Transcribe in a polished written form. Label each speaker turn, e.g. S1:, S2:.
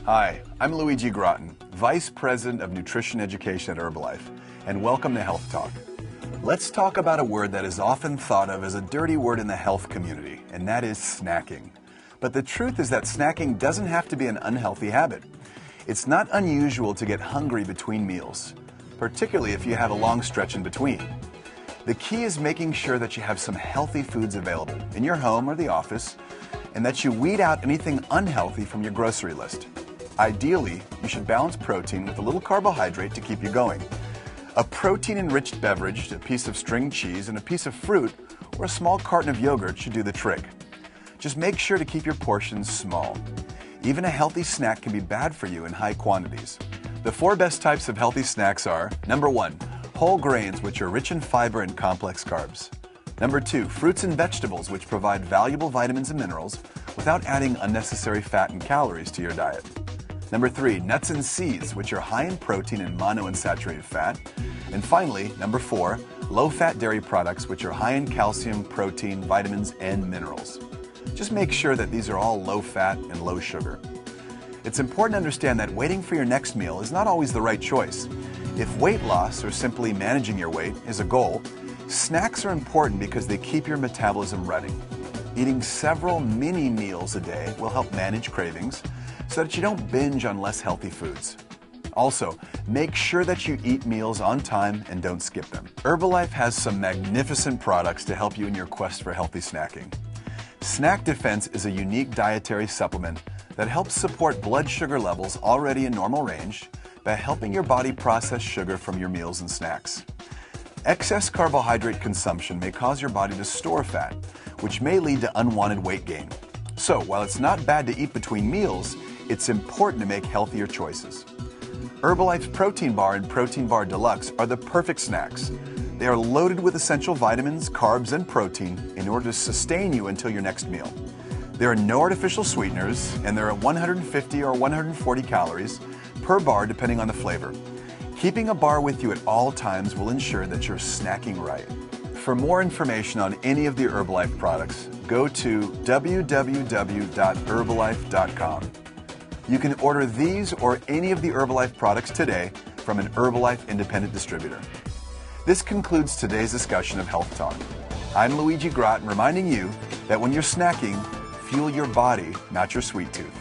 S1: Hi, I'm Luigi Groton, Vice President of Nutrition Education at Herbalife, and welcome to Health Talk. Let's talk about a word that is often thought of as a dirty word in the health community, and that is snacking. But the truth is that snacking doesn't have to be an unhealthy habit. It's not unusual to get hungry between meals, particularly if you have a long stretch in between. The key is making sure that you have some healthy foods available in your home or the office, and that you weed out anything unhealthy from your grocery list. Ideally, you should balance protein with a little carbohydrate to keep you going. A protein-enriched beverage, a piece of string cheese, and a piece of fruit, or a small carton of yogurt should do the trick. Just make sure to keep your portions small. Even a healthy snack can be bad for you in high quantities. The 4 best types of healthy snacks are: number 1, whole grains, which are rich in fiber and complex carbs. Number 2, fruits and vegetables, which provide valuable vitamins and minerals without adding unnecessary fat and calories to your diet. Number 3, nuts and seeds, which are high in protein and monounsaturated fat. And finally, number 4, low-fat dairy products, which are high in calcium, protein, vitamins, and minerals. Just make sure that these are all low-fat and low sugar. It's important to understand that waiting for your next meal is not always the right choice. If weight loss, or simply managing your weight, is a goal, snacks are important because they keep your metabolism running. Eating several mini meals a day will help manage cravings so that you don't binge on less healthy foods. Also, make sure that you eat meals on time and don't skip them. Herbalife has some magnificent products to help you in your quest for healthy snacking. Snack Defense is a unique dietary supplement that helps support blood sugar levels already in normal range by helping your body process sugar from your meals and snacks. Excess carbohydrate consumption may cause your body to store fat, which may lead to unwanted weight gain. So, while it's not bad to eat between meals, it's important to make healthier choices. Herbalife's Protein Bar and Protein Bar Deluxe are the perfect snacks. They are loaded with essential vitamins, carbs, and protein in order to sustain you until your next meal. There are no artificial sweeteners, and there are 150 or 140 calories per bar depending on the flavor. Keeping a bar with you at all times will ensure that you're snacking right. For more information on any of the Herbalife products, go to www.herbalife.com. You can order these or any of the Herbalife products today from an Herbalife independent distributor. This concludes today's discussion of Health Talk. I'm Luigi Groton, reminding you that when you're snacking, fuel your body, not your sweet tooth.